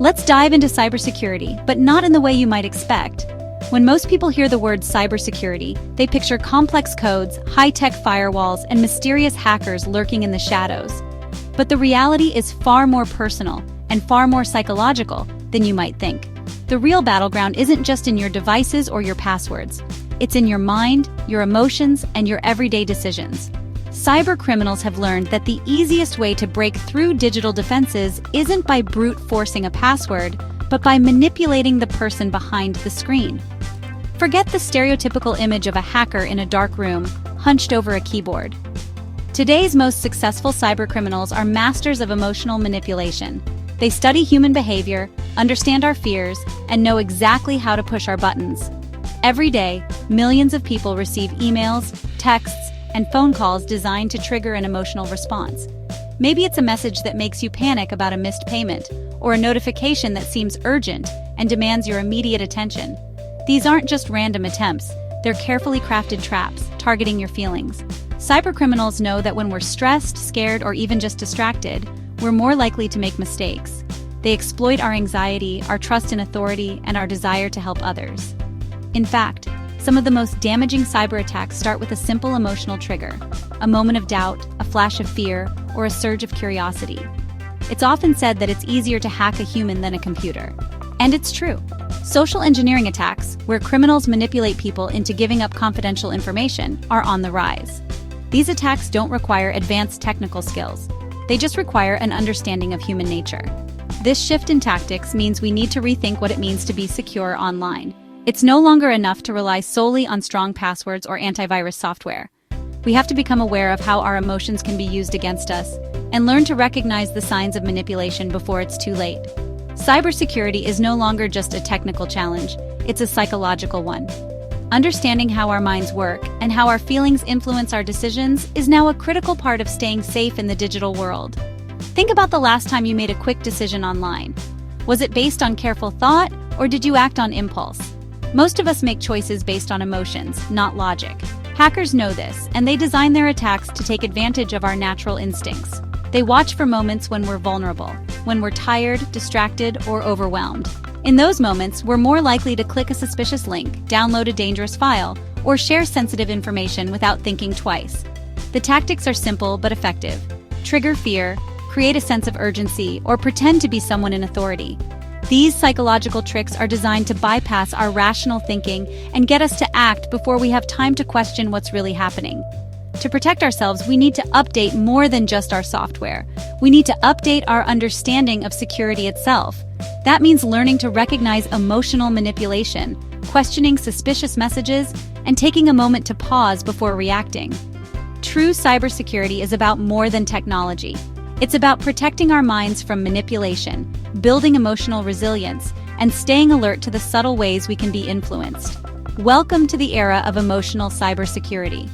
Let's dive into cybersecurity, but not in the way you might expect. When most people hear the word cybersecurity, they picture complex codes, high-tech firewalls, and mysterious hackers lurking in the shadows. But the reality is far more personal and far more psychological than you might think. The real battleground isn't just in your devices or your passwords. It's in your mind, your emotions, and your everyday decisions. Cyber criminals have learned that the easiest way to break through digital defenses isn't by brute forcing a password, but by manipulating the person behind the screen. Forget the stereotypical image of a hacker in a dark room, hunched over a keyboard. Today's most successful cybercriminals are masters of emotional manipulation. They study human behavior, understand our fears, and know exactly how to push our buttons. Every day, millions of people receive emails, texts, and phone calls designed to trigger an emotional response. Maybe it's a message that makes you panic about a missed payment, or a notification that seems urgent and demands your immediate attention. These aren't just random attempts, they're carefully crafted traps, targeting your feelings. Cybercriminals know that when we're stressed, scared, or even just distracted, we're more likely to make mistakes. They exploit our anxiety, our trust in authority, and our desire to help others. In fact, some of the most damaging cyber attacks start with a simple emotional trigger, a moment of doubt, a flash of fear, or a surge of curiosity. It's often said that it's easier to hack a human than a computer. And it's true. Social engineering attacks, where criminals manipulate people into giving up confidential information, are on the rise. These attacks don't require advanced technical skills. They just require an understanding of human nature. This shift in tactics means we need to rethink what it means to be secure online. It's no longer enough to rely solely on strong passwords or antivirus software. We have to become aware of how our emotions can be used against us and learn to recognize the signs of manipulation before it's too late. Cybersecurity is no longer just a technical challenge, it's a psychological one. Understanding how our minds work and how our feelings influence our decisions is now a critical part of staying safe in the digital world. Think about the last time you made a quick decision online. Was it based on careful thought, or did you act on impulse? Most of us make choices based on emotions, not logic. Hackers know this, and they design their attacks to take advantage of our natural instincts. They watch for moments when we're vulnerable, when we're tired, distracted, or overwhelmed. In those moments, we're more likely to click a suspicious link, download a dangerous file, or share sensitive information without thinking twice. The tactics are simple but effective. Trigger fear, create a sense of urgency, or pretend to be someone in authority. These psychological tricks are designed to bypass our rational thinking and get us to act before we have time to question what's really happening. To protect ourselves, we need to update more than just our software. We need to update our understanding of security itself. That means learning to recognize emotional manipulation, questioning suspicious messages, and taking a moment to pause before reacting. True cybersecurity is about more than technology. It's about protecting our minds from manipulation, building emotional resilience, and staying alert to the subtle ways we can be influenced. Welcome to the era of emotional cybersecurity.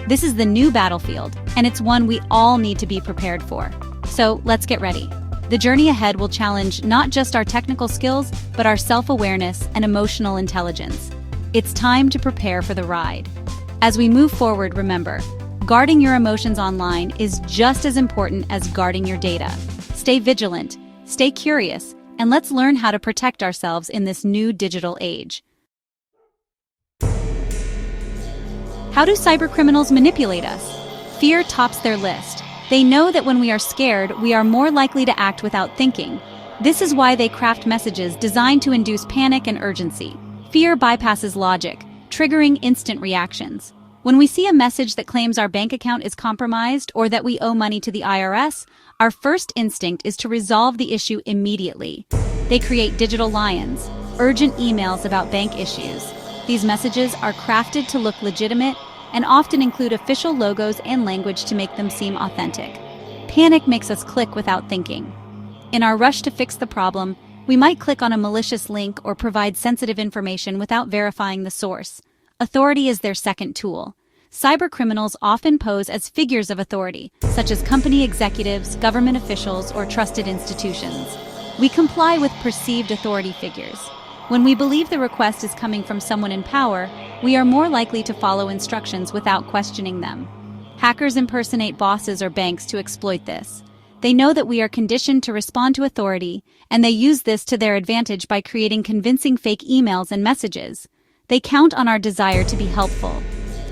This is the new battlefield, and it's one we all need to be prepared for. So let's get ready. The journey ahead will challenge not just our technical skills, but our self-awareness and emotional intelligence. It's time to prepare for the ride. As we move forward, remember, guarding your emotions online is just as important as guarding your data. Stay vigilant, stay curious, and let's learn how to protect ourselves in this new digital age. How do cybercriminals manipulate us? Fear tops their list. They know that when we are scared, we are more likely to act without thinking. This is why they craft messages designed to induce panic and urgency. Fear bypasses logic, triggering instant reactions. When we see a message that claims our bank account is compromised or that we owe money to the IRS, our first instinct is to resolve the issue immediately. They create digital lions, urgent emails about bank issues. These messages are crafted to look legitimate and often include official logos and language to make them seem authentic. Panic makes us click without thinking. In our rush to fix the problem, we might click on a malicious link or provide sensitive information without verifying the source. Authority is their second tool. Cybercriminals often pose as figures of authority, such as company executives, government officials, or trusted institutions. We comply with perceived authority figures. When we believe the request is coming from someone in power, we are more likely to follow instructions without questioning them. Hackers impersonate bosses or banks to exploit this. They know that we are conditioned to respond to authority, and they use this to their advantage by creating convincing fake emails and messages. They count on our desire to be helpful.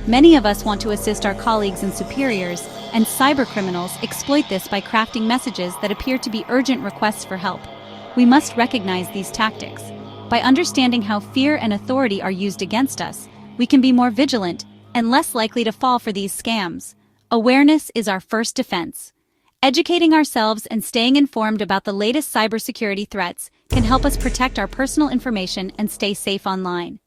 Many of us want to assist our colleagues and superiors, and cybercriminals exploit this by crafting messages that appear to be urgent requests for help. We must recognize these tactics. By understanding how fear and authority are used against us, we can be more vigilant and less likely to fall for these scams. Awareness is our first defense. Educating ourselves and staying informed about the latest cybersecurity threats can help us protect our personal information and stay safe online.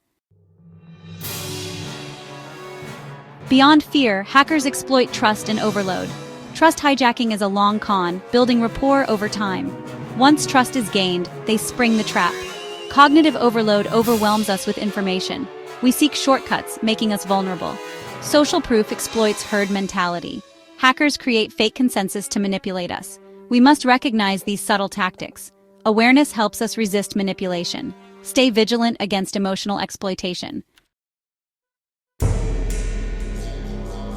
Beyond fear, hackers exploit trust and overload. Trust hijacking is a long con, building rapport over time. Once trust is gained, they spring the trap. Cognitive overload overwhelms us with information. We seek shortcuts, making us vulnerable. Social proof exploits herd mentality. Hackers create fake consensus to manipulate us. We must recognize these subtle tactics. Awareness helps us resist manipulation. Stay vigilant against emotional exploitation.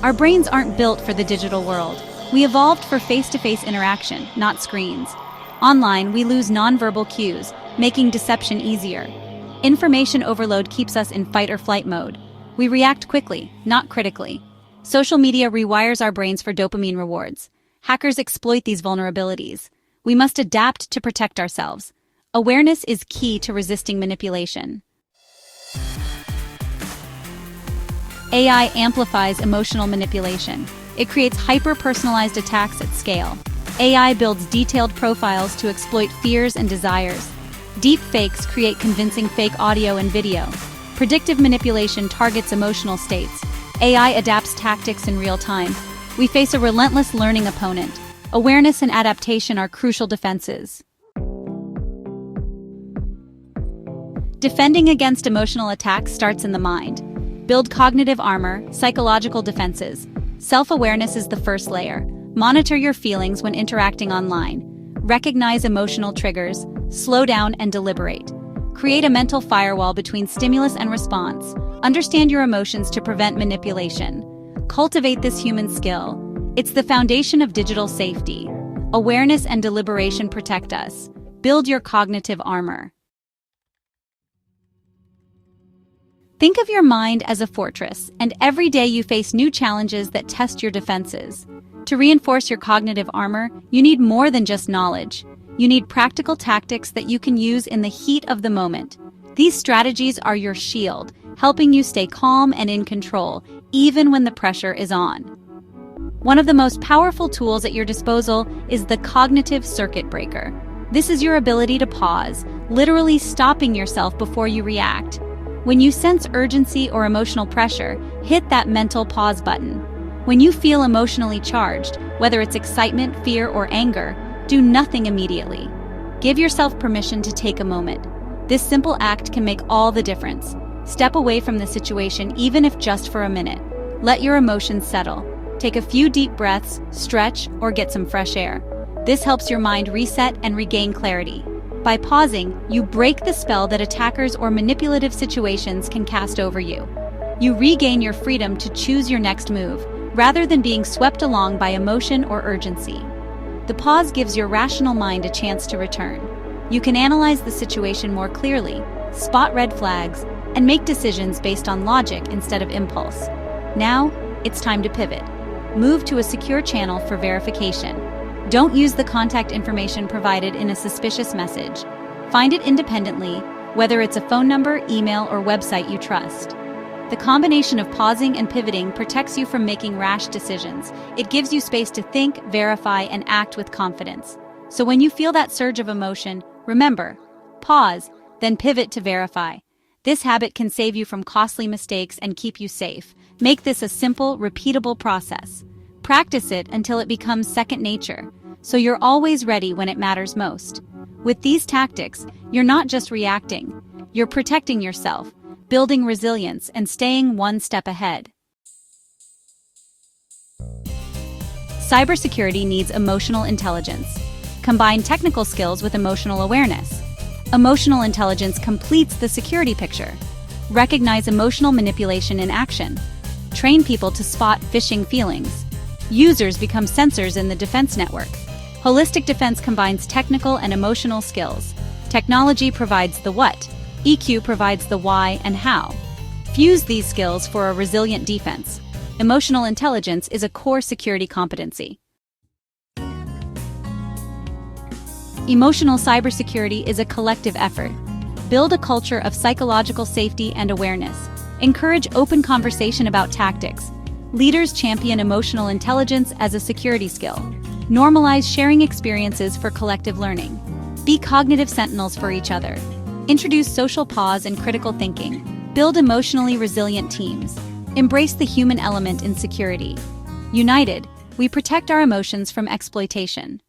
Our brains aren't built for the digital world. We evolved for face-to-face interaction, not screens. Online, we lose nonverbal cues, making deception easier. Information overload keeps us in fight-or-flight mode. We react quickly, not critically. Social media rewires our brains for dopamine rewards. Hackers exploit these vulnerabilities. We must adapt to protect ourselves. Awareness is key to resisting manipulation. AI amplifies emotional manipulation. It creates hyper-personalized attacks at scale. AI builds detailed profiles to exploit fears and desires. Deep fakes create convincing fake audio and video. Predictive manipulation targets emotional states. AI adapts tactics in real time. We face a relentless learning opponent. Awareness and adaptation are crucial defenses. Defending against emotional attacks starts in the mind. Build cognitive armor, psychological defenses. Self-awareness is the first layer. Monitor your feelings when interacting online. Recognize emotional triggers. Slow down and deliberate. Create a mental firewall between stimulus and response. Understand your emotions to prevent manipulation. Cultivate this human skill. It's the foundation of digital safety. Awareness and deliberation protect us. Build your cognitive armor. Think of your mind as a fortress, and every day you face new challenges that test your defenses. To reinforce your cognitive armor, you need more than just knowledge. You need practical tactics that you can use in the heat of the moment. These strategies are your shield, helping you stay calm and in control, even when the pressure is on. One of the most powerful tools at your disposal is the cognitive circuit breaker. This is your ability to pause, literally stopping yourself before you react. When you sense urgency or emotional pressure, hit that mental pause button. When you feel emotionally charged, whether it's excitement, fear, or anger, do nothing immediately. Give yourself permission to take a moment. This simple act can make all the difference. Step away from the situation even if just for a minute. Let your emotions settle. Take a few deep breaths, stretch, or get some fresh air. This helps your mind reset and regain clarity. By pausing, you break the spell that attackers or manipulative situations can cast over you. You regain your freedom to choose your next move, rather than being swept along by emotion or urgency. The pause gives your rational mind a chance to return. You can analyze the situation more clearly, spot red flags, and make decisions based on logic instead of impulse. Now, it's time to pivot. Move to a secure channel for verification. Don't use the contact information provided in a suspicious message. Find it independently, whether it's a phone number, email, or website you trust. The combination of pausing and pivoting protects you from making rash decisions. It gives you space to think, verify, and act with confidence. So when you feel that surge of emotion, remember, pause, then pivot to verify. This habit can save you from costly mistakes and keep you safe. Make this a simple, repeatable process. Practice it until it becomes second nature, so you're always ready when it matters most. With these tactics, you're not just reacting, you're protecting yourself, building resilience, and staying one step ahead. Cybersecurity needs emotional intelligence. Combine technical skills with emotional awareness. Emotional intelligence completes the security picture. Recognize emotional manipulation in action. Train people to spot phishing feelings. Users become sensors in the defense network. Holistic defense combines technical and emotional skills. Technology provides the what, EQ provides the why and how. Fuse these skills for a resilient defense. Emotional intelligence is a core security competency. Emotional cybersecurity is a collective effort. Build a culture of psychological safety and awareness. Encourage open conversation about tactics. Leaders champion emotional intelligence as a security skill. Normalize sharing experiences for collective learning. Be cognitive sentinels for each other. Introduce social pause and critical thinking. Build emotionally resilient teams. Embrace the human element in security. United, we protect our emotions from exploitation.